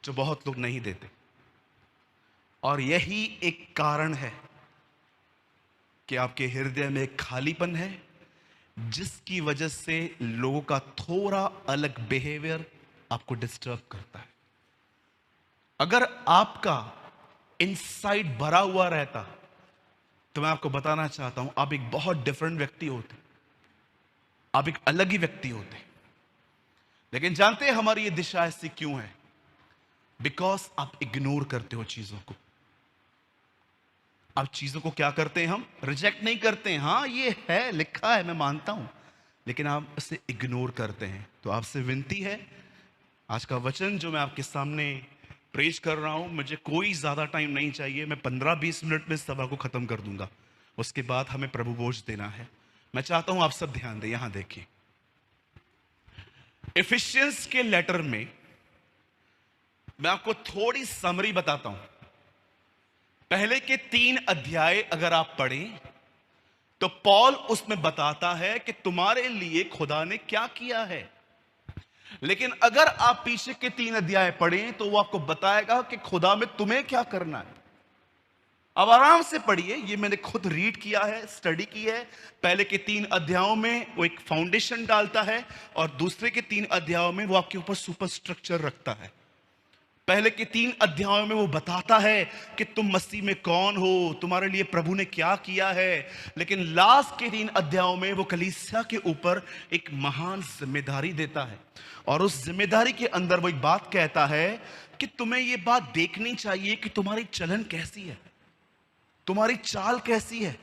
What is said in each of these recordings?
जो बहुत लोग नहीं देते। और यही एक कारण है कि आपके हृदय में एक खालीपन है, जिसकी वजह से लोगों का थोड़ा अलग बिहेवियर आपको डिस्टर्ब करता है। अगर आपका इनसाइड भरा हुआ रहता तो मैं आपको बताना चाहता हूं, आप एक बहुत डिफरेंट व्यक्ति होते, आप एक अलग ही व्यक्ति होते। लेकिन जानते हैं हमारी ये दिशा ऐसी क्यों है? बिकॉज आप इग्नोर करते हो चीजों को। आप चीजों को क्या करते हैं? हम रिजेक्ट नहीं करते हैं। हाँ, ये है, लिखा है, मैं मानता हूं, लेकिन आप इसे इग्नोर करते हैं। तो आपसे विनती है, आज का वचन जो मैं आपके सामने प्रेज कर रहा हूं, मुझे कोई ज्यादा टाइम नहीं चाहिए। मैं 15-20 मिनट में इस सभा को खत्म कर दूंगा। उसके बाद हमें प्रभु भोज देना है। मैं चाहता हूं आप सब ध्यान दें। यहां देखिए, इफिशियंस के लेटर में मैं आपको थोड़ी समरी बताता हूं। पहले के 3 अध्याय अगर आप पढ़ें तो पॉल उसमें बताता है कि तुम्हारे लिए खुदा ने क्या किया है। लेकिन अगर आप पीछे के 3 अध्याय पढ़ें तो वो आपको बताएगा कि खुदा में तुम्हें क्या करना है। अब आराम से पढ़िए, ये मैंने खुद रीड किया है, स्टडी की है। पहले के 3 अध्यायों में वो एक फाउंडेशन डालता है और दूसरे के 3 अध्यायों में वो आपके ऊपर सुपर स्ट्रक्चर रखता है। पहले के 3 अध्यायों में वो बताता है कि तुम मसीह में कौन हो, तुम्हारे लिए प्रभु ने क्या किया है। लेकिन लास्ट के 3 अध्यायों में वो कलीसिया के ऊपर एक महान जिम्मेदारी देता है, और उस जिम्मेदारी के अंदर वो एक बात कहता है कि तुम्हें ये बात देखनी चाहिए कि तुम्हारी चलन कैसी है, तुम्हारी चाल कैसी है।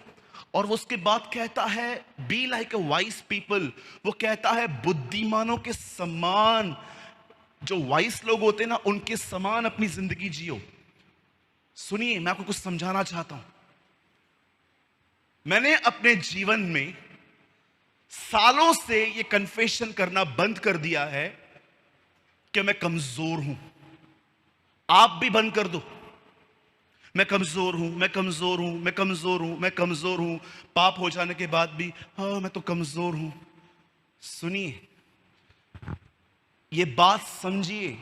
और वो उसके बाद कहता है be like a wise people. वो कहता है बुद्धिमानों के समान, जो वाइस लोग होते हैं ना, उनके समान अपनी जिंदगी जियो। सुनिए, मैं आपको कुछ समझाना चाहता हूं। मैंने अपने जीवन में सालों से ये कन्फेशन करना बंद कर दिया है कि मैं कमजोर हूं। आप भी बंद कर दो। मैं कमजोर हूं, मैं कमजोर हूं, मैं कमजोर हूं, मैं कमजोर हूं। पाप हो जाने के बाद भी हाँ, मैं तो कमजोर हूं। सुनिए, ये बात समझिए,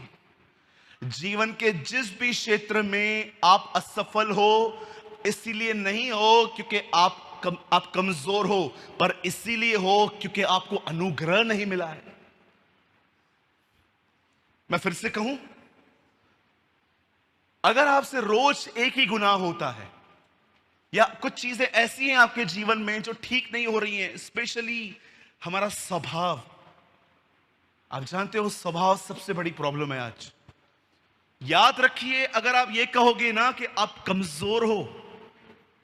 जीवन के जिस भी क्षेत्र में आप असफल हो, इसीलिए नहीं हो क्योंकि आप कमजोर हो, पर इसीलिए हो क्योंकि आपको अनुग्रह नहीं मिला है। मैं फिर से कहूं, अगर आपसे रोज एक ही गुनाह होता है या कुछ चीजें ऐसी हैं आपके जीवन में जो ठीक नहीं हो रही हैं, स्पेशली हमारा स्वभाव। आप जानते हो, स्वभाव सबसे बड़ी प्रॉब्लम है आज। याद रखिए, अगर आप ये कहोगे ना कि आप कमजोर हो,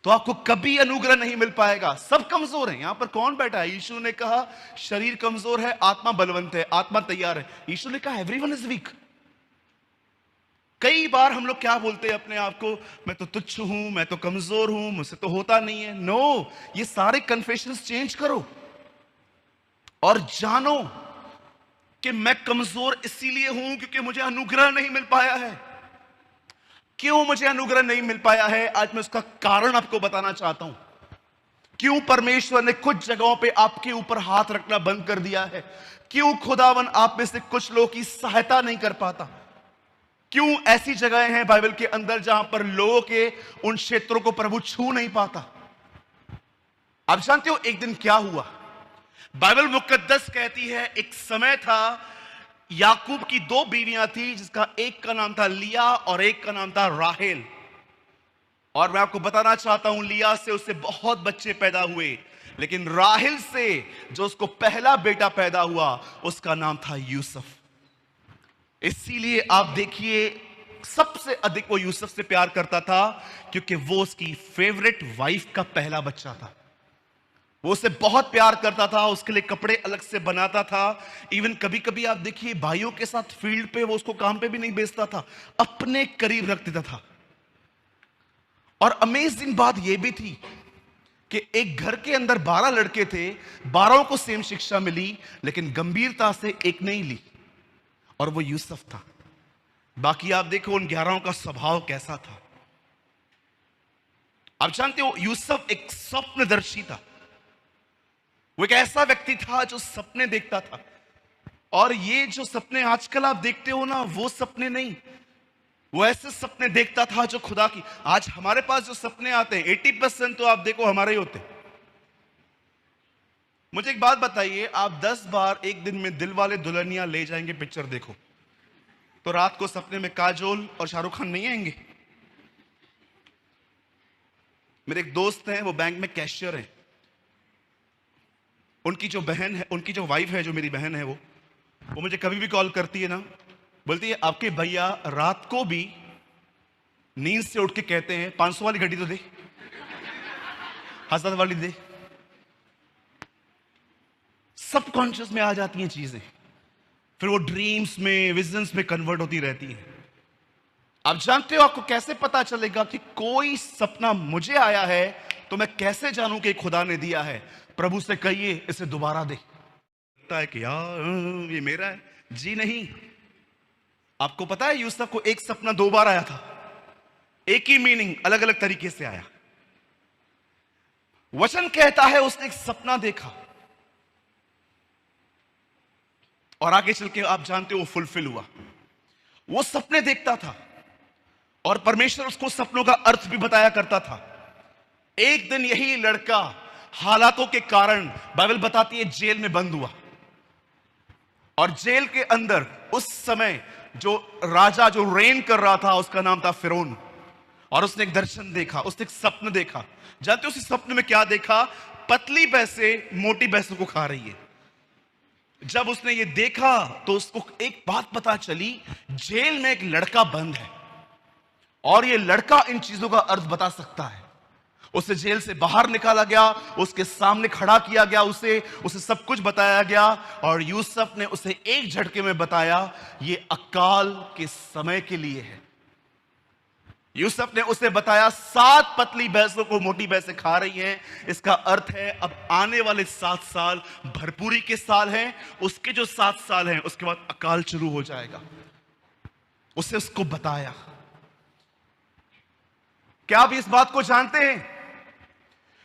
तो आपको कभी अनुग्रह नहीं मिल पाएगा। सब कमजोर हैं। यहां पर कौन बैठा है? यीशु ने कहा शरीर कमजोर है, आत्मा बलवंत है, आत्मा तैयार है। यीशु ने कहा एवरीवन इज वीक। कई बार हम लोग क्या बोलते हैं अपने आप को, मैं तो तुच्छ हूं, मैं तो कमजोर हूं, मुझसे तो होता नहीं है। नो, ये सारे कन्फेशंस चेंज करो और जानो कि मैं कमजोर इसीलिए हूं क्योंकि मुझे अनुग्रह नहीं मिल पाया है। क्यों मुझे अनुग्रह नहीं मिल पाया है, आज मैं उसका कारण आपको बताना चाहता हूं। क्यों परमेश्वर ने कुछ जगहों पे आपके ऊपर हाथ रखना बंद कर दिया है। क्यों खुदावन आप में से कुछ लोगों की सहायता नहीं कर पाता। क्यों ऐसी जगहें हैं बाइबल के अंदर जहां पर लोगों के उन क्षेत्रों को प्रभु छू नहीं पाता। आप जानते हो एक दिन क्या हुआ? बाइबल मुकद्दस कहती है एक समय था, याकूब की 2 बीवियां थी, जिसका एक का नाम था लिया और एक का नाम था राहेल। और मैं आपको बताना चाहता हूं, लिया से उससे बहुत बच्चे पैदा हुए, लेकिन राहेल से जो उसको पहला बेटा पैदा हुआ उसका नाम था यूसुफ। इसीलिए आप देखिए, सबसे अधिक वो यूसुफ से प्यार करता था क्योंकि वो उसकी फेवरेट वाइफ का पहला बच्चा था। वो उसे बहुत प्यार करता था, उसके लिए कपड़े अलग से बनाता था। इवन कभी कभी आप देखिए, भाइयों के साथ फील्ड पे वो उसको काम पे भी नहीं भेजता था, अपने करीब रख देता था। और अमेजिंग बात यह भी थी कि एक घर के अंदर 12 लड़के थे, 12 को सेम शिक्षा मिली, लेकिन गंभीरता से एक नहीं ली, और वो यूसुफ था। बाकी आप देखो उन 11 का स्वभाव कैसा था। आप जानते हो, यूसुफ एक स्वप्नदर्शी था। वो एक ऐसा व्यक्ति था जो सपने देखता था। और ये जो सपने आजकल आप देखते हो ना, वो सपने नहीं। वो ऐसे सपने देखता था जो खुदा की। आज हमारे पास जो सपने आते हैं 80% तो आप देखो हमारे ही होते हैं। मुझे एक बात बताइए, आप 10 बार एक दिन में दिल वाले दुल्हनिया ले जाएंगे पिक्चर देखो, तो रात को सपने में काजोल और शाहरुख खान नहीं आएंगे? मेरे एक दोस्त हैं, वो बैंक में कैशियर हैं। उनकी जो बहन है, उनकी जो वाइफ है, जो मेरी बहन है, वो मुझे कभी भी कॉल करती है ना, बोलती है आपके भैया रात को भी नींद से उठ के कहते हैं 500 वाली घड़ी तो दे, 1000 वाली दे। सबकॉन्शियस में आ जाती हैं चीजें, फिर वो ड्रीम्स में, विजन्स में कन्वर्ट होती रहती हैं। आप जानते हो आपको कैसे पता चलेगा कि कोई सपना मुझे आया है? तो मैं कैसे जानूं कि खुदा ने दिया है? प्रभु से कहिए इसे दोबारा दे। लगता है कि यार ये मेरा है। जी नहीं। आपको पता है यूसुफ को एक सपना 2 बार आया था, एक ही मीनिंग अलग अलग तरीके से आया। वचन कहता है उसने एक सपना देखा और आगे चल के आप जानते हो वो फुलफिल हुआ। वो सपने देखता था और परमेश्वर उसको सपनों का अर्थ भी बताया करता था। एक दिन यही लड़का हालातों के कारण, बाइबल बताती है, जेल में बंद हुआ। और जेल के अंदर उस समय जो राजा जो रेन कर रहा था उसका नाम था फिरौन। और उसने एक दर्शन देखा, उसने एक सपन देखा। जानते हो उस सपने में क्या देखा? पतली भैंसे मोटी भैंसों को खा रही है। जब उसने ये देखा तो उसको एक बात पता चली, जेल में एक लड़का बंद है और ये लड़का इन चीजों का अर्थ बता सकता है। उसे जेल से बाहर निकाला गया, उसके सामने खड़ा किया गया, उसे सब कुछ बताया गया और यूसुफ ने उसे एक झटके में बताया, ये अकाल के समय के लिए है। यूसुफ ने उसे बताया 7 पतली भैंसों को मोटी भैंसें खा रही हैं, इसका अर्थ है अब आने वाले 7 साल भरपूरी के साल हैं, उसके जो 7 साल हैं उसके बाद अकाल शुरू हो जाएगा। उसे उसको बताया। क्या आप इस बात को जानते हैं?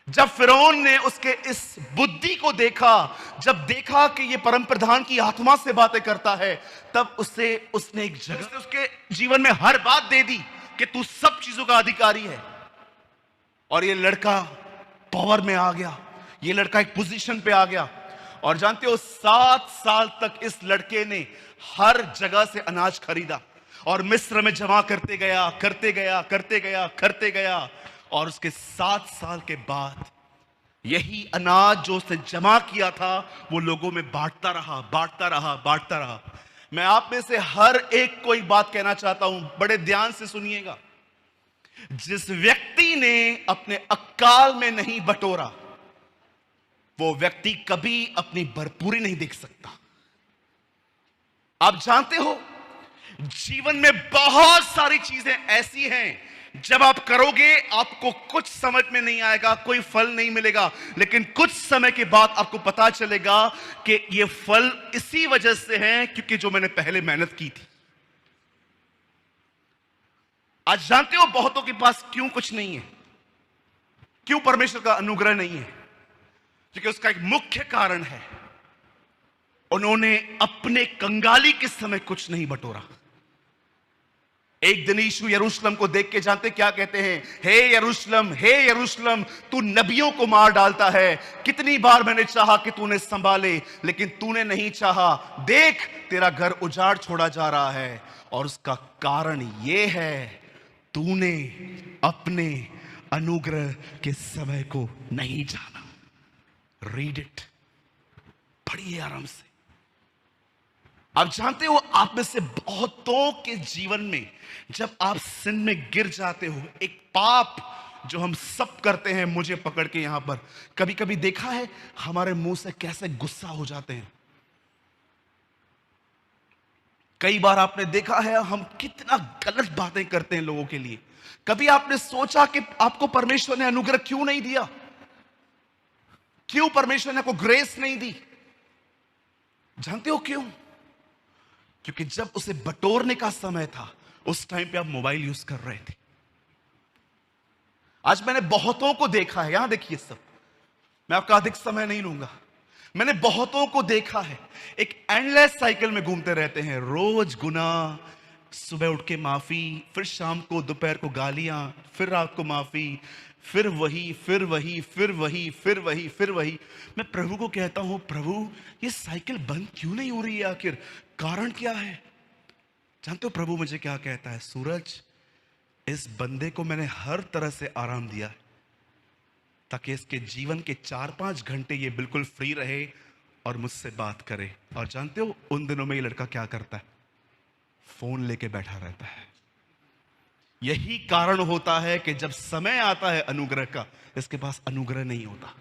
जब फिरौन ने उसके इस बुद्धि को देखा, जब देखा कि ये परम प्रधान की आत्मा से बातें करता है, तब उसने एक जगह उसके जीवन में हर बात दे दी कि तू सब चीजों का अधिकारी है। और ये लड़का पावर में आ गया, ये लड़का एक पोजीशन पे आ गया। और जानते हो 7 साल तक इस लड़के ने हर जगह से अनाज खरीदा और मिस्र में जमा करते गया, करते गया, करते गया, करते गया। और उसके 7 साल के बाद यही अनाज जो उसने जमा किया था वो लोगों में बांटता रहा, बांटता रहा, बांटता रहा। मैं आप में से हर एक को एक बात कहना चाहता हूं, बड़े ध्यान से सुनिएगा। जिस व्यक्ति ने अपने अकाल में नहीं बटोरा, वो व्यक्ति कभी अपनी भरपूरी नहीं देख सकता। आप जानते हो जीवन में बहुत सारी चीजें ऐसी हैं, जब आप करोगे आपको कुछ समझ में नहीं आएगा, कोई फल नहीं मिलेगा, लेकिन कुछ समय के बाद आपको पता चलेगा कि ये फल इसी वजह से है क्योंकि जो मैंने पहले मेहनत की थी। आज जानते हो बहुतों के पास क्यों कुछ नहीं है, क्यों परमेश्वर का अनुग्रह नहीं है? क्योंकि उसका एक मुख्य कारण है, उन्होंने अपने कंगाली के समय कुछ नहीं बटोरा। एक दिन यीशु यरूशलेम को देख के जानते क्या कहते हैं? हे यरूशलेम, हे यरूशलेम, तू नबियों को मार डालता है। कितनी बार मैंने चाहा कि तूने संभाले, लेकिन तूने नहीं चाहा। देख तेरा घर उजाड़ छोड़ा जा रहा है और उसका कारण यह है, तूने अपने अनुग्रह के समय को नहीं जाना। रीड इट, पढ़िए आराम से। आप जानते हो आप में से बहुतों के जीवन में जब आप सिन में गिर जाते हो, एक पाप जो हम सब करते हैं, मुझे पकड़ के यहां पर कभी कभी देखा है हमारे मुंह से कैसे गुस्सा हो जाते हैं। कई बार आपने देखा है हम कितना गलत बातें करते हैं लोगों के लिए। कभी आपने सोचा कि आपको परमेश्वर ने अनुग्रह क्यों नहीं दिया? क्यों परमेश्वर ने आपको ग्रेस नहीं दी? जानते हो क्यों? क्योंकि जब उसे बटोरने का समय था उस टाइम पे आप मोबाइल यूज कर रहे थे। आज मैंने बहुतों को देखा है, यहां देखिए सब, मैं आपका अधिक समय नहीं लूंगा। मैंने बहुतों को देखा है एक एंडलेस साइकिल में घूमते रहते हैं, रोज गुनाह, सुबह उठ के माफी, फिर शाम को दोपहर को गालियां, फिर रात को माफी, फिर वही फिर वही फिर वही फिर वही फिर वही। मैं प्रभु को कहता हूं, प्रभु ये साइकिल बंद क्यों नहीं हो रही है, आखिर कारण क्या है? जानते हो प्रभु मुझे क्या कहता है? सूरज, इस बंदे को मैंने हर तरह से आराम दिया है ताकि इसके जीवन के 4-5 घंटे ये बिल्कुल फ्री रहे और मुझसे बात करे। और जानते हो उन दिनों में ये लड़का क्या करता है? फोन लेके बैठा रहता है। यही कारण होता है कि जब समय आता है अनुग्रह का, इसके पास अनुग्रह नहीं होता।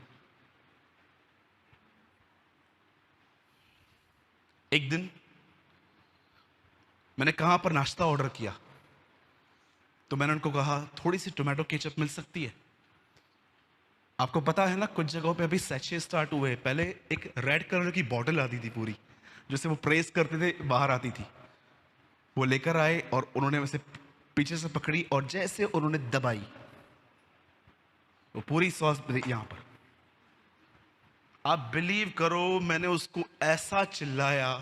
एक दिन मैंने कहां पर नाश्ता ऑर्डर किया, तो मैंने उनको कहा थोड़ी सी टोमेटो केचप मिल सकती है? आपको पता है ना, कुछ जगहों पे अभी सैचे स्टार्ट हुए। पहले एक रेड कलर की बॉटल आती थी पूरी, जिसे वो प्रेस करते थे, बाहर आती थी। वो लेकर आए और उन्होंने वैसे पीछे से पकड़ी और जैसे उन्होंने दबाई, वो पूरी सॉस यहां पर। आप बिलीव करो, मैंने उसको ऐसा चिल्लाया,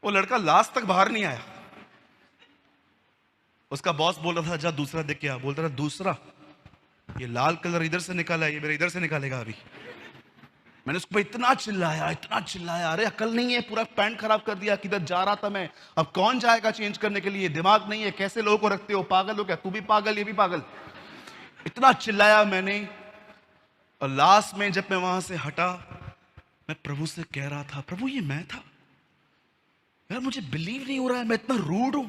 वो लड़का लास्ट तक बाहर नहीं आया। उसका बॉस बोल रहा था जा दूसरा देख के आ, बोलता था दूसरा, ये लाल कलर इधर से निकाला, ये मेरे इधर से निकालेगा अभी। मैंने उसको इतना चिल्लाया, अरे अकल नहीं है, पूरा पैंट खराब कर दिया। किधर जा रहा था मैं, अब कौन जाएगा चेंज करने के लिए? दिमाग नहीं है, कैसे लोगों को रखते हो? पागल हो क्या? तू भी पागल, ये भी पागल। इतना चिल्लाया मैंने, और लास्ट में जब मैं वहां से हटा, मैं प्रभु से कह रहा था, प्रभु ये मैं था यार, मुझे बिलीव नहीं हो रहा है मैं इतना रूड हूं।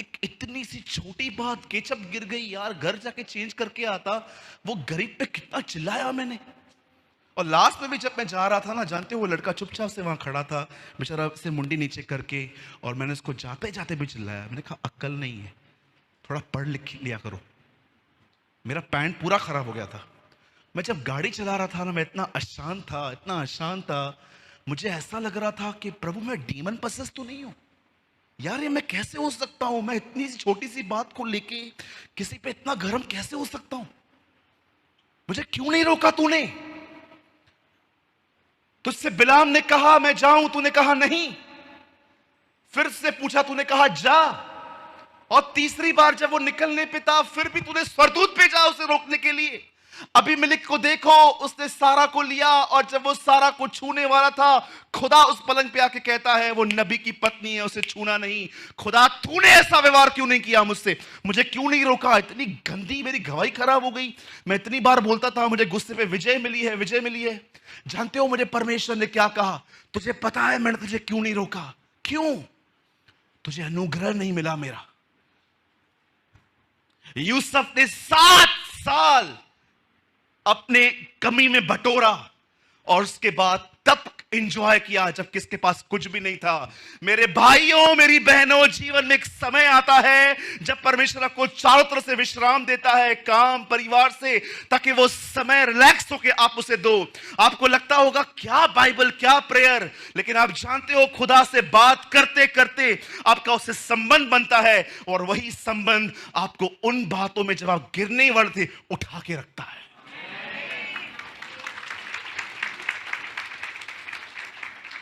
एक इतनी सी छोटी बात, केचप गिर गई यार, घर जाके चेंज करके आता। वो गरीब पे कितना चिल्लाया मैंने। और लास्ट में भी जब मैं जा रहा था ना, जानते हो वो लड़का चुपचाप से वहां खड़ा था बेचारा, से मुंडी नीचे करके, और मैंने उसको जाते जाते भी चिल्लाया। मैंने कहा अक्ल नहीं है, थोड़ा पढ़ लिख लिया करो। मेरा पैंट पूरा खराब हो गया था। मैं जब गाड़ी चला रहा था ना, मैं इतना अशांत था, मुझे ऐसा लग रहा था कि प्रभु मैं डीमन पसेस तो नहीं हूं यार, ये मैं कैसे हो सकता हूं? मैं इतनी सी छोटी सी बात को लेके किसी पे इतना गर्म कैसे हो सकता हूं? मुझे क्यों नहीं रोका तूने? तुझसे बिलाम ने कहा मैं जाऊं, तूने कहा नहीं। फिर से पूछा, तूने कहा जा। और तीसरी बार जब वो निकलने पे था, फिर भी तूने स्वर्गदूत भेजा उसे रोकने के लिए। अबीमेलेक को देखो, उसने सारा को लिया, और जब वो सारा को छूने वाला था, खुदा उस पलंग पे आके कहता है वो नबी की पत्नी है, उसे छूना नहीं। खुदा तूने ऐसा व्यवहार क्यों नहीं किया मुझसे? मुझे क्यों नहीं रोका? इतनी गंदी मेरी गवाही खराब हो गई। मैं इतनी बार बोलता था मुझे गुस्से पे विजय मिली है। जानते हो मुझे परमेश्वर ने क्या कहा? तुझे पता है मैंने तुझे क्यों नहीं रोका? क्यों? तुझे अनुग्रह नहीं मिला मेरा। यूसुफ ने 7 साल अपने कमी में बटोरा, और उसके बाद तब एंजॉय किया जब किसके पास कुछ भी नहीं था। मेरे भाइयों, मेरी बहनों, जीवन में एक समय आता है जब परमेश्वर आपको चारों तरफ से विश्राम देता है, काम परिवार से, ताकि वो समय रिलैक्स होकर आप उसे दो। आपको लगता होगा क्या बाइबल, क्या प्रेयर, लेकिन आप जानते हो खुदा से बात करते करते आपका उससे संबंध बनता है, और वही संबंध आपको उन बातों में जब आप गिरने वाले थे उठा के रखता है।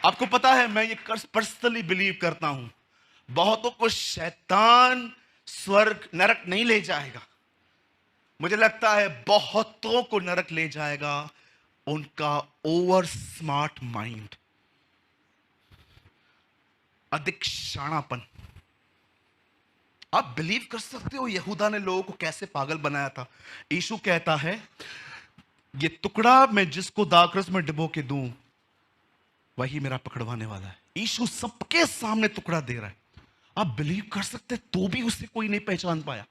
आपको पता है मैं ये पर्सनली बिलीव करता हूं, बहुतों को शैतान स्वर्ग नरक नहीं ले जाएगा। मुझे लगता है बहुतों को नरक ले जाएगा उनका ओवर स्मार्ट माइंड, अधिक शाणापन। आप बिलीव कर सकते हो यहूदा ने लोगों को कैसे पागल बनाया था? यीशु कहता है ये टुकड़ा मैं जिसको दाखरस में डुबो के दूं वही मेरा पकड़वाने वाला है। यीशु सबके सामने टुकड़ा दे रहा है। आप बिलीव कर सकते तो भी उसे कोई नहीं पहचान पाया।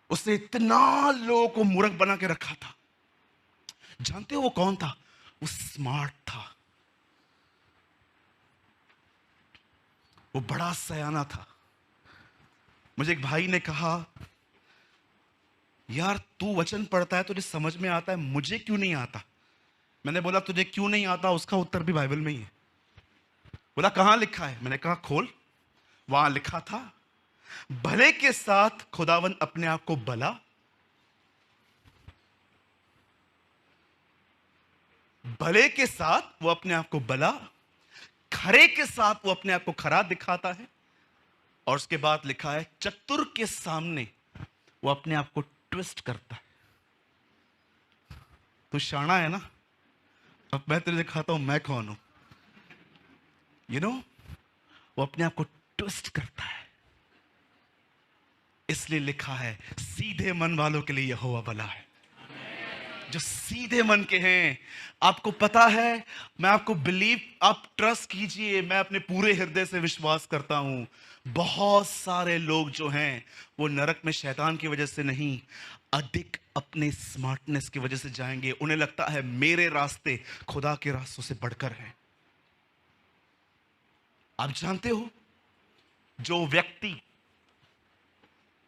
उसने इतना लोगों को मूर्ख बना के रखा था। जानते हो वो कौन था? वो स्मार्ट था, वो बड़ा सयाना था। मुझे एक भाई ने कहा यार तू वचन पढ़ता है तुझे समझ में आता है, मुझे क्यों नहीं आता? मैंने बोला तुझे क्यों नहीं आता उसका उत्तर भी बाइबल में ही है। बोला कहां लिखा है? मैंने कहा खोल। वहां लिखा था भले के साथ खुदावन अपने आप को भला, भले के साथ वो अपने आप को भला, खरे के साथ वो अपने आप को खरा दिखाता है, और उसके बाद लिखा है चतुर के सामने वो अपने आप को ट्विस्ट करता है। तू शाना है ना, अब मैं तुझे दिखाता हूं मैं कौन हूं। वो अपने आप को ट्विस्ट करता है। इसलिए लिखा है सीधे मन वालों के लिए यहोवा भला है। जो सीधे मन के हैं, आपको पता है, मैं आपको आप ट्रस्ट कीजिए, मैं अपने पूरे हृदय से विश्वास करता हूं, बहुत सारे लोग जो हैं वो नरक में शैतान की वजह से नहीं, अधिक अपने स्मार्टनेस की वजह से जाएंगे। उन्हें लगता है मेरे रास्ते खुदा के रास्तों से बढ़कर हैं। आप जानते हो, जो व्यक्ति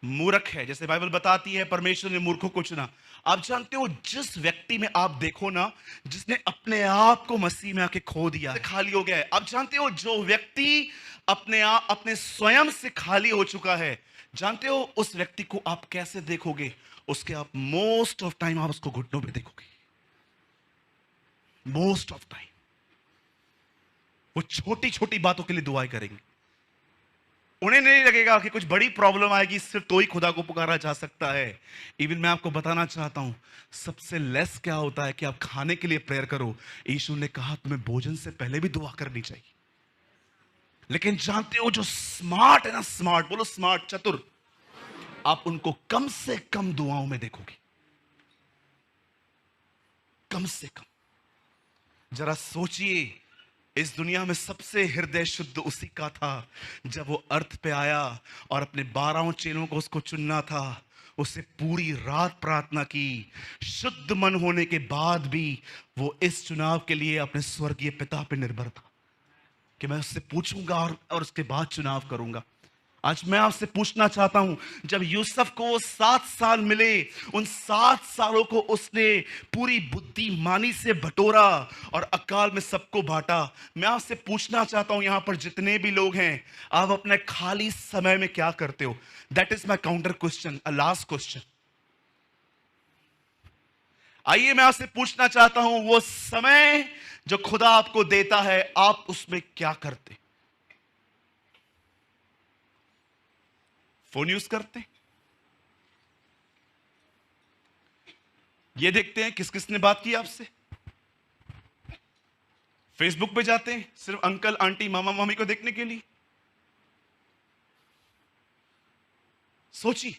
मूर्ख है, जैसे बाइबल बताती है परमेश्वर ने मूर्खों को चुना, आप जानते हो जिस व्यक्ति में आप देखो ना, जिसने अपने आप को मसीह में आके खो दिया, खाली हो गया है। आप जानते हो जो व्यक्ति अपने स्वयं से खाली हो चुका है, जानते हो उस व्यक्ति को आप कैसे देखोगे? उसके आप मोस्ट ऑफ टाइम आप उसको घुटनों पे देखोगे। मोस्ट ऑफ टाइम वो छोटी छोटी बातों के लिए दुआएं करेंगे। उन्हें नहीं लगेगा कि कुछ बड़ी प्रॉब्लम आएगी सिर्फ तो ही खुदा को पुकारा जा सकता है। इवन मैं आपको बताना चाहता हूं, सबसे लेस क्या होता है कि आप खाने के लिए प्रेयर करो। यीशु ने कहा तुम्हें भोजन से पहले भी दुआ करनी चाहिए। लेकिन जानते हो जो स्मार्ट है ना, स्मार्ट बोलो, स्मार्ट, चतुर, आप उनको कम से कम दुआओं में देखोगे। कम से कम। जरा सोचिए, इस दुनिया में सबसे हृदय शुद्ध उसी का था जब वो अर्थ पे आया और अपने 12 चेलों को उसको चुनना था। उसे पूरी रात प्रार्थना की। शुद्ध मन होने के बाद भी वो इस चुनाव के लिए अपने स्वर्गीय पिता पे निर्भर था कि मैं उससे पूछूंगा और उसके बाद चुनाव करूंगा। आज मैं आपसे पूछना चाहता हूं, जब यूसुफ को 7 साल मिले, उन 7 सालों को उसने पूरी बुद्धिमानी से बटोरा और अकाल में सबको बांटा। मैं आपसे पूछना चाहता हूं, यहां पर जितने भी लोग हैं, आप अपने खाली समय में क्या करते हो? That is my counter question, a last question. आइए मैं आपसे पूछना चाहता हूं, वो समय जो खुदा आपको देता है, आप उसमें क्या करते? फोन यूज करते हैं, ये देखते हैं किस किसने बात की आपसे, फेसबुक पे जाते हैं सिर्फ अंकल आंटी मामा मामी को देखने के लिए। सोचिए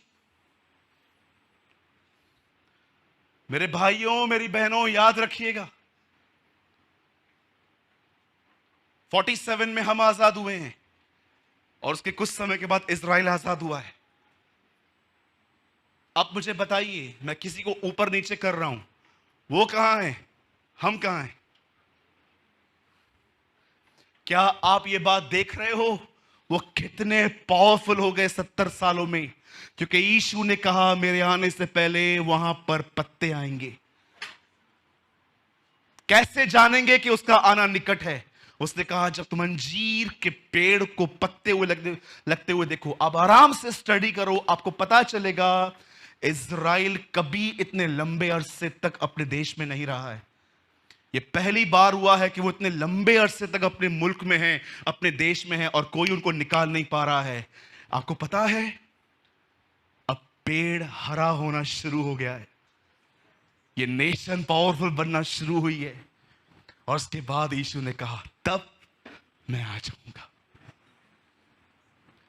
मेरे भाइयों मेरी बहनों, याद रखिएगा 47 में हम आजाद हुए हैं और उसके कुछ समय के बाद इजराइल आजाद हुआ है। अब मुझे बताइए, मैं किसी को ऊपर नीचे कर रहा हूं, वो कहां है, हम कहां हैं? क्या आप ये बात देख रहे हो वो कितने पावरफुल हो गए 70 सालों में? क्योंकि यीशु ने कहा मेरे आने से पहले वहां पर पत्ते आएंगे। कैसे जानेंगे कि उसका आना निकट है? उसने कहा जब तुम अंजीर के पेड़ को पत्ते हुए लगते हुए देखो। अब आराम से स्टडी करो, आपको पता चलेगा इजराइल कभी इतने लंबे अरसे तक अपने देश में नहीं रहा है। ये पहली बार हुआ है कि वो इतने लंबे अरसे तक अपने मुल्क में हैं, अपने देश में हैं और कोई उनको निकाल नहीं पा रहा है। आपको पता है अब पेड़ हरा होना शुरू हो गया है, ये नेशन पावरफुल बनना शुरू हुई है। और उसके बाद यीशु ने कहा तब मैं आ जाऊंगा।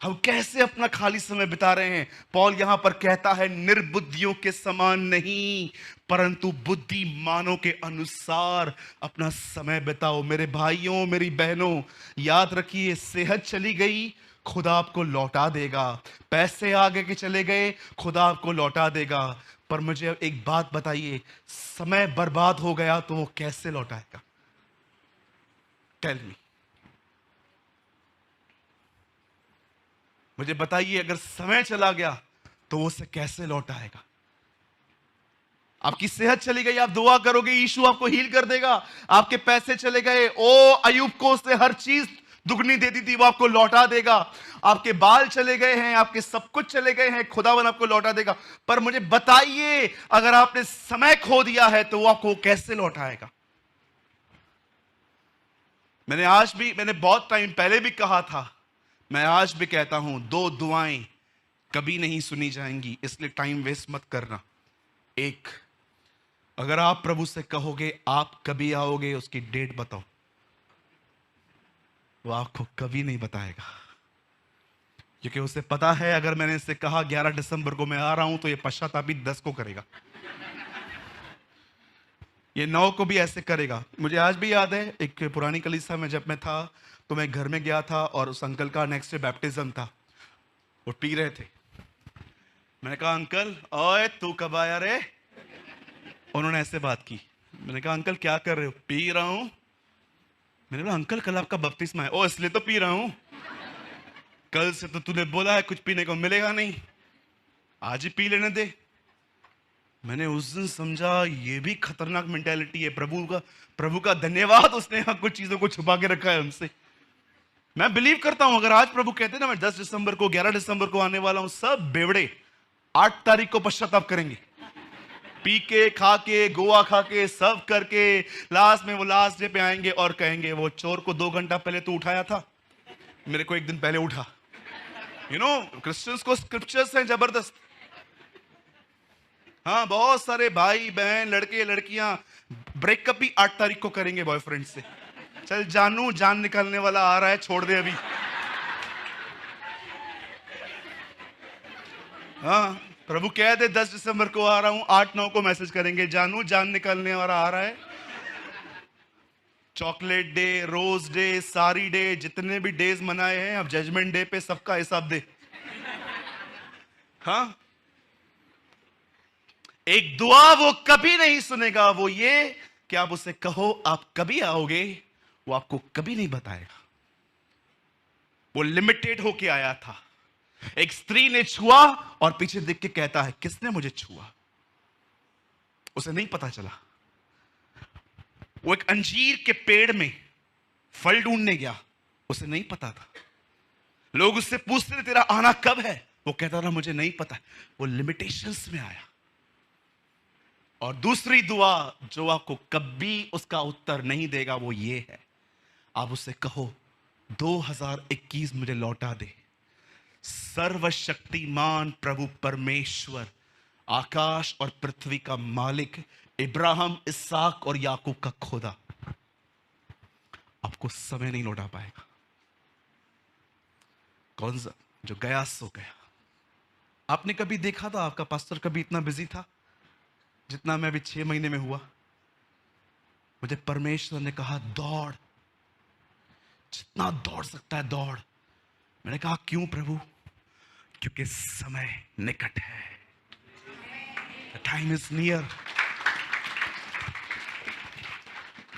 हम कैसे अपना खाली समय बिता रहे हैं? पौल यहां पर कहता है निर्बुद्धियों के समान नहीं, परंतु बुद्धिमानों के अनुसार अपना समय बिताओ। मेरे भाइयों मेरी बहनों, याद रखिए, सेहत चली गई खुदा आपको लौटा देगा, पैसे आगे के चले गए खुदा आपको लौटा देगा। पर मुझे एक बात बताइए, समय बर्बाद हो गया तो वो कैसे लौटाएगा? टेल मी, मुझे बताइए, अगर समय चला गया तो वो उसे कैसे लौटाएगा? आपकी सेहत चली गई, आप दुआ करोगे यीशु आपको हील कर देगा। आपके पैसे चले गए, ओ अयूब को उसने हर चीज दुगनी दे दी थी, वो आपको लौटा देगा। आपके बाल चले गए हैं, आपके सब कुछ चले गए हैं, खुदावन आपको लौटा देगा। पर मुझे बताइए, अगर आपने समय खो दिया है तो वो आपको कैसे लौटाएगा? मैंने बहुत टाइम पहले भी कहा था, मैं आज भी कहता हूं, दो दुआएं कभी नहीं सुनी जाएंगी, इसलिए टाइम वेस्ट मत करना। एक, अगर आप प्रभु से कहोगे आप कभी आओगे, उसकी डेट बताओ, वो आपको कभी नहीं बताएगा, क्योंकि उसे पता है अगर मैंने इससे कहा 11 दिसंबर को मैं आ रहा हूं तो ये पश्चाताप 10 को करेगा, ये 9 को भी ऐसे करेगा। मुझे आज भी याद है, एक पुरानी कलीसिया में जब मैं था तो मैं घर में गया था और उस अंकल का नेक्स्ट डे बैप्टिज्म था, वो पी रहे थे। मैंने कहा अंकल, ओए तू कब आया रे? उन्होंने ऐसे बात की। मैंने कहा अंकल क्या कर रहे हो? पी रहा हूं। मैंने कहा अंकल कल आपका बपतिस्मा है। ओ इसलिए तो पी रहा हूं, कल से तो तूने बोला है कुछ पीने को मिलेगा नहीं, आज ही पी लेने दे। मैंने उस दिन समझा ये भी खतरनाक मेंटालिटी है। प्रभु का धन्यवाद, उसने यहाँ कुछ चीजों को छुपा के रखा है हमसे। मैं बिलीव करता हूं अगर आज प्रभु कहते ना मैं 10 दिसंबर को 11 दिसंबर को आने वाला हूं, सब बेवड़े 8 तारीख को पश्चाताप करेंगे, पी के खा के गोवा खा के सब करके लास्ट में वो लास्ट डे पे आएंगे और कहेंगे वो चोर को 2 घंटा पहले तो उठाया था, मेरे को एक दिन पहले उठा। क्रिश्चियंस को स्क्रिप्चर्स हैं जबरदस्त। हाँ, बहुत सारे भाई बहन लड़के लड़कियां ब्रेकअप भी 8 तारीख को करेंगे बॉयफ्रेंड से। चल जानू, जान निकालने वाला आ रहा है, छोड़ दे अभी। हाँ, प्रभु कह दे 10 दिसंबर को आ रहा हूं, 8-9 को मैसेज करेंगे, जानू जान निकालने वाला आ रहा है। चॉकलेट डे, रोज डे, सारी डे, जितने भी डेज मनाए हैं, अब जजमेंट डे पे सबका हिसाब दे। हाँ, एक दुआ वो कभी नहीं सुनेगा, वो ये कि आप उसे कहो आप कभी आओगे, वो आपको कभी नहीं बताएगा। वो लिमिटेड होके आया था। एक स्त्री ने छुआ और पीछे देख के कहता है किसने मुझे छुआ, उसे नहीं पता चला। वो एक अंजीर के पेड़ में फल ढूंढने गया, उसे नहीं पता था। लोग उससे पूछते थे तेरा आना कब है, वो कहता था मुझे नहीं पता। वो लिमिटेशंस में आया। और दूसरी दुआ जो आपको कभी उसका उत्तर नहीं देगा वो ये है, आप उससे कहो 2021 मुझे लौटा दे। सर्वशक्तिमान प्रभु परमेश्वर, आकाश और पृथ्वी का मालिक, इब्राहिम, इसहाक और याकूब का खुदा आपको समय नहीं लौटा पाएगा। कौन सा जो गया सो गया। आपने कभी देखा था आपका पास्टर कभी इतना बिजी था जितना मैं अभी 6 महीने में हुआ? मुझे परमेश्वर ने कहा दौड़, जितना दौड़ सकता है दौड़। मैंने कहा क्यों प्रभु? क्योंकि समय निकट है, टाइम इज नियर।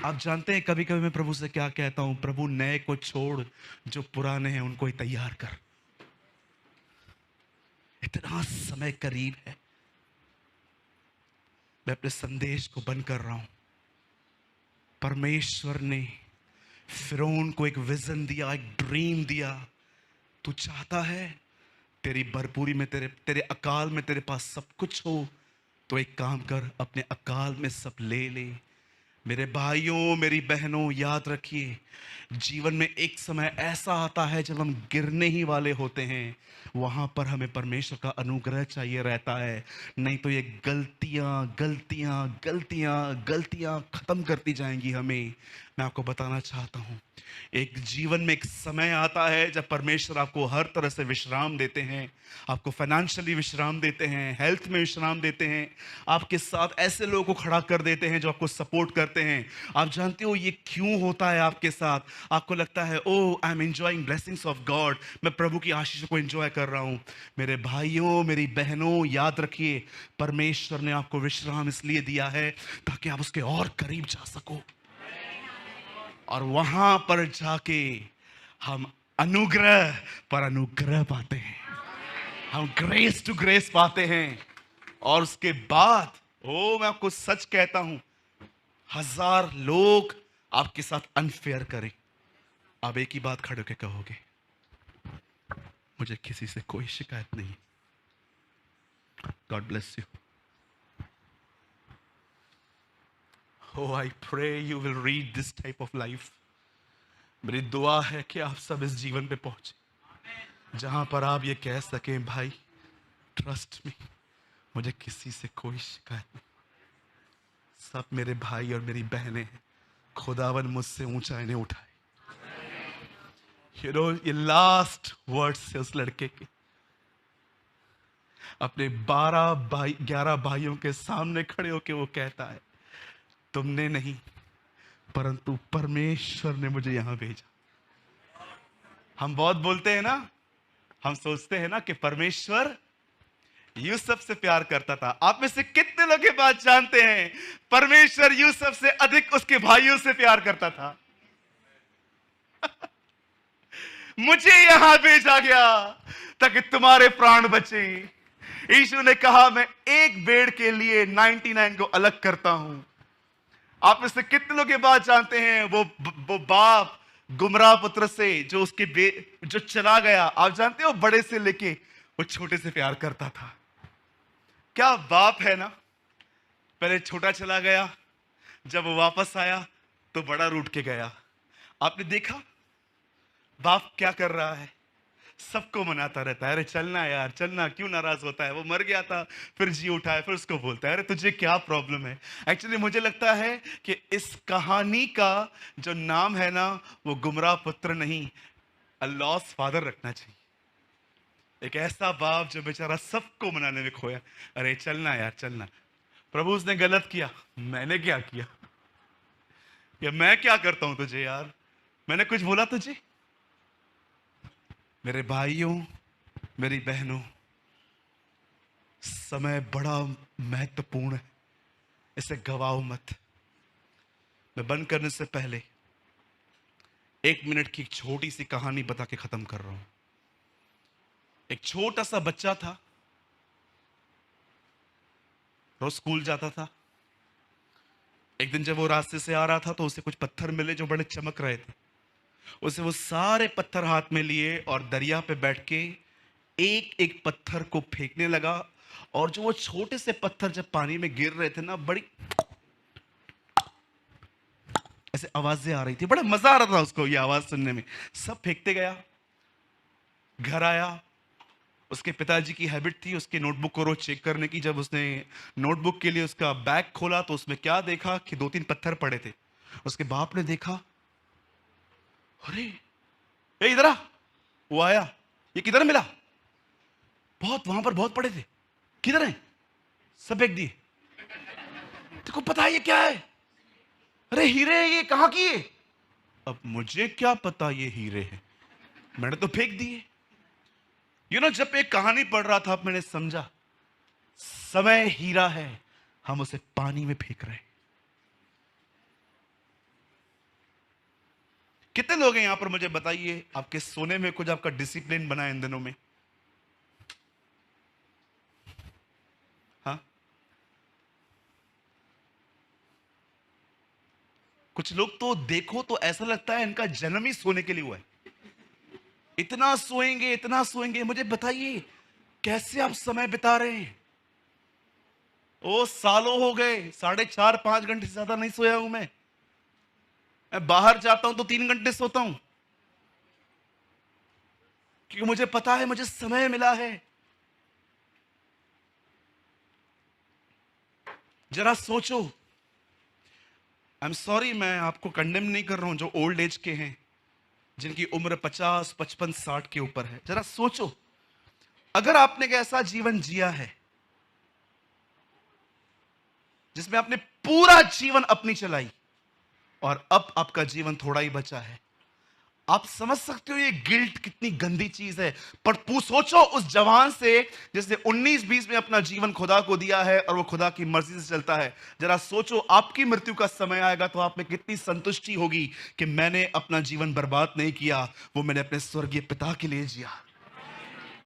आप जानते हैं कभी कभी मैं प्रभु से क्या कहता हूं, प्रभु नए को छोड़, जो पुराने हैं उनको ही तैयार कर। इतना समय करीब है। मैं अपने संदेश को बंद कर रहा हूं। परमेश्वर ने फिरौन को एक विजन दिया, एक ड्रीम दिया। तू चाहता है तेरी भरपूरी में, तेरे अकाल में तेरे पास सब कुछ हो, तो एक काम कर, अपने अकाल में सब ले ले। मेरे भाइयों मेरी बहनों, याद रखिए जीवन में एक समय ऐसा आता है जब हम गिरने ही वाले होते हैं, वहां पर हमें परमेश्वर का अनुग्रह चाहिए रहता है। नहीं तो ये गलतियां गलतियां गलतियां गलतियां खत्म करती जाएंगी हमें। मैं आपको बताना चाहता हूं, एक जीवन में एक समय आता है जब परमेश्वर आपको हर तरह से विश्राम देते हैं। आपको फाइनेंशियली विश्राम देते हैं, हेल्थ में विश्राम देते हैं, आपके साथ ऐसे लोगों को खड़ा कर देते हैं जो आपको सपोर्ट करते हैं। आप जानते हो ये क्यों होता है आपके साथ? आपको लगता है oh I am enjoying blessings of God, मैं प्रभु की आशीष को एंजॉय कर रहा हूं। मेरे भाइयों मेरी बहनों, याद रखिए परमेश्वर ने आपको विश्राम इसलिए दिया है ताकि आप उसके और करीब जा सको, और वहां पर जाके हम अनुग्रह पर अनुग्रह पाते हैं, हम ग्रेस टू ग्रेस पाते हैं। और उसके बाद मैं आपको सच कहता हूं, 1000 लोग आपके साथ अनफेयर करें, आप एक ही बात खड़े होकर कहोगे मुझे किसी से कोई शिकायत नहीं। God bless you. Oh, I pray you will read this type of life. मेरी दुआ है कि आप सब इस जीवन पे पहुंचे जहां पर आप ये कह सकें, भाई ट्रस्ट मी, मुझे किसी से कोई शिकायत नहीं, सब मेरे भाई और मेरी बहनें हैं, खुदावन मुझसे ऊंचा इन्हें उठाए। ये लास्ट वर्ड्स है उस लड़के के, अपने 11 भाइयों के सामने खड़े होके वो कहता है, तुमने नहीं परंतु परमेश्वर ने मुझे यहां भेजा। हम बहुत बोलते हैं ना, हम सोचते हैं ना कि परमेश्वर यूसुफ से प्यार करता था। आप में से कितने लोग ये बात जानते हैं, परमेश्वर यूसुफ से अधिक उसके भाइयों से प्यार करता था। मुझे यहां भेजा गया ताकि तुम्हारे प्राण बचे। यीशु ने कहा, मैं एक भेड़ के लिए 99 को अलग करता हूं। आप में से कितने लोग ये बात जानते हैं, वो बाप गुमराह पुत्र से जो जो चला गया, आप जानते हो बड़े से लेके वो छोटे से प्यार करता था। क्या बाप है ना, पहले छोटा चला गया, जब वो वापस आया तो बड़ा रूठ के गया। आपने देखा बाप क्या कर रहा है, सबको मनाता रहता है, अरे चलना यार चलना, क्यों नाराज होता है, वो मर गया था फिर जी उठा है, फिर उसको बोलता है अरे तुझे क्या प्रॉब्लम है। एक्चुअली मुझे लगता है कि इस कहानी का जो नाम है ना, वो गुमराह पुत्र नहीं, अ लॉस्ट फादर रखना चाहिए। एक ऐसा बाप जो बेचारा सबको मनाने में खोया, अरे चलना यार चलना। प्रभु उसने गलत किया, मैंने क्या किया, या मैं क्या करता हूं तुझे यार, मैंने कुछ बोला तुझे। मेरे भाइयों मेरी बहनों, समय बड़ा महत्वपूर्ण है, इसे गवाओ मत। मैं बंद करने से पहले 1 मिनट की एक छोटी सी कहानी बता के खत्म कर रहा हूं। एक छोटा सा बच्चा था, रोज स्कूल जाता था। एक दिन जब वो रास्ते से आ रहा था तो उसे कुछ पत्थर मिले जो बड़े चमक रहे थे। उसे वो सारे पत्थर हाथ में लिए और दरिया पे बैठ के एक एक पत्थर को फेंकने लगा। और जो वो छोटे से पत्थर जब पानी में गिर रहे थे ना, बड़ी ऐसे आवाजें आ रही थी, बड़ा मजा आ रहा था उसको ये आवाज सुनने में। सब फेंकते गया, घर आया, उसके पिताजी की हैबिट थी उसके नोटबुक को रोज चेक करने की। जब उसने नोटबुक के लिए उसका बैग खोला तो उसमें क्या देखा कि 2-3 पत्थर पड़े थे। उसके बाप ने देखा, अरे ये इधर आ। वो आया, ये किधर मिला, बहुत वहां पर बहुत पड़े थे, किधर है, सब फेंक दिए। तेको पता है ये क्या है, अरे हीरे ये कहां की है। अब मुझे क्या पता ये हीरे हैं, मैंने तो फेंक दिए। जब एक कहानी पढ़ रहा था मैंने समझा, समय हीरा है, हम उसे पानी में फेंक रहे हैं। कितने लोग हैं यहां पर, मुझे बताइए, आपके सोने में कुछ आपका डिसिप्लिन बना है इन दिनों में? हाँ, कुछ लोग तो देखो तो ऐसा लगता है इनका जन्म ही सोने के लिए हुआ है। इतना सोएंगे इतना सोएंगे। मुझे बताइए कैसे आप समय बिता रहे हैं? ओ सालों हो गए, 4.5-5 घंटे से ज्यादा नहीं सोया हूं मैं बाहर जाता हूं तो 3 घंटे सोता हूं, क्योंकि मुझे पता है मुझे समय मिला है। जरा सोचो, आई एम सॉरी, मैं आपको कंडेम नहीं कर रहा हूं जो ओल्ड एज के हैं, जिनकी उम्र 50, 55, 60 के ऊपर है। जरा सोचो, अगर आपने एक ऐसा जीवन जिया है जिसमें आपने पूरा जीवन अपनी चलाई और अब आपका जीवन थोड़ा ही बचा है, आप समझ सकते हो ये गिल्ट कितनी गंदी चीज है। पर सोचो उस जवान से जिसने 19-20 में अपना जीवन खुदा को दिया है और वो खुदा की मर्जी से चलता है। जरा सोचो आपकी मृत्यु का समय आएगा तो आप में कितनी संतुष्टि होगी कि मैंने अपना जीवन बर्बाद नहीं किया, वो मैंने अपने स्वर्गीय पिता के लिए जिया।